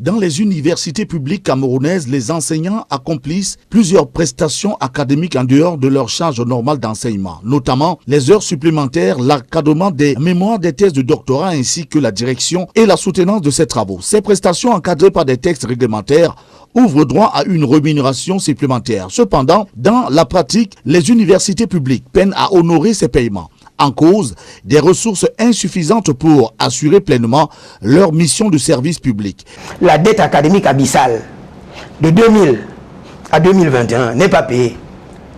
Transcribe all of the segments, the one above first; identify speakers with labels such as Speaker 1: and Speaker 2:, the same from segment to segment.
Speaker 1: Dans les universités publiques camerounaises, les enseignants accomplissent plusieurs prestations académiques en dehors de leur charge normale d'enseignement, notamment les heures supplémentaires, l'encadrement des mémoires des thèses de doctorat ainsi que la direction et la soutenance de ces travaux. Ces prestations encadrées par des textes réglementaires ouvrent droit à une rémunération supplémentaire. Cependant, dans la pratique, les universités publiques peinent à honorer ces paiements. En cause, des ressources insuffisantes pour assurer pleinement leur mission de service public.
Speaker 2: La dette académique abyssale de 2000 à 2021 n'est pas payée.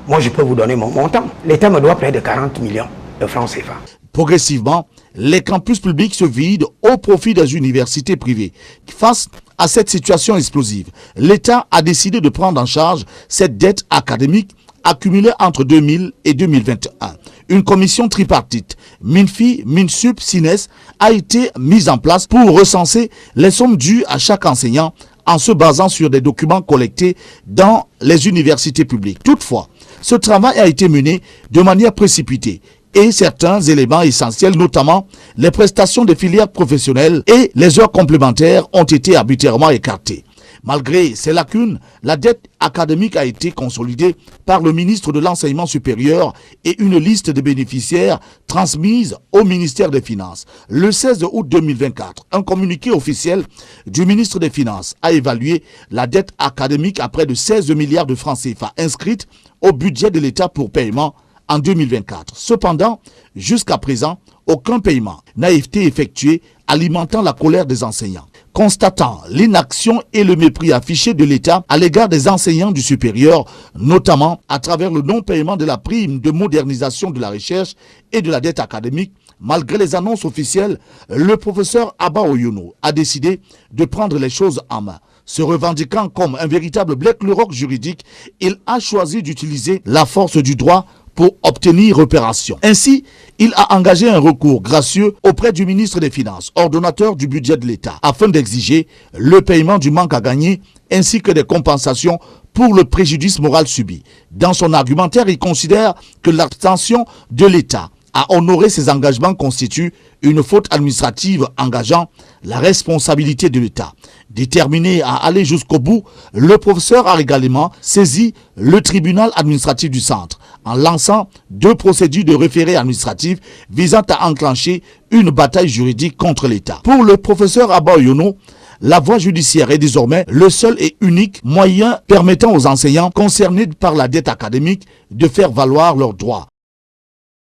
Speaker 2: Moi, je peux vous donner mon montant. L'État me doit près de 40 millions de francs CFA.
Speaker 1: Progressivement, les campus publics se vident au profit des universités privées. Face à cette situation explosive, l'État a décidé de prendre en charge cette dette académique accumulée entre 2000 et 2021. Une commission tripartite, MINFI, MINSUP, SINES, a été mise en place pour recenser les sommes dues à chaque enseignant en se basant sur des documents collectés dans les universités publiques. Toutefois, ce travail a été mené de manière précipitée et certains éléments essentiels, notamment les prestations des filières professionnelles et les heures complémentaires, ont été arbitrairement écartés. Malgré ces lacunes, la dette académique a été consolidée par le ministre de l'Enseignement supérieur et une liste de bénéficiaires transmise au ministère des Finances. Le 16 août 2024, un communiqué officiel du ministre des Finances a évalué la dette académique à près de 16 milliards de francs CFA inscrite au budget de l'État pour paiement en 2024. Cependant, jusqu'à présent, aucun paiement n'a été effectué, alimentant la colère des enseignants. Constatant l'inaction et le mépris affiché de l'État à l'égard des enseignants du supérieur, notamment à travers le non-paiement de la prime de modernisation de la recherche et de la dette académique, malgré les annonces officielles, le professeur Abba Oyono a décidé de prendre les choses en main. Se revendiquant comme un véritable Black Leroc juridique, il a choisi d'utiliser la force du droit pour obtenir réparation. Ainsi, il a engagé un recours gracieux auprès du ministre des Finances, ordonnateur du budget de l'État, afin d'exiger le paiement du manque à gagner ainsi que des compensations pour le préjudice moral subi. Dans son argumentaire, il considère que l'abstention de l'État à honorer ses engagements constitue une faute administrative engageant la responsabilité de l'État. Déterminé à aller jusqu'au bout, le professeur a également saisi le tribunal administratif du centre en lançant 2 procédures de référé administratif visant à enclencher une bataille juridique contre l'État. Pour le professeur Abba Oyono, la voie judiciaire est désormais le seul et unique moyen permettant aux enseignants concernés par la dette académique de faire valoir leurs droits.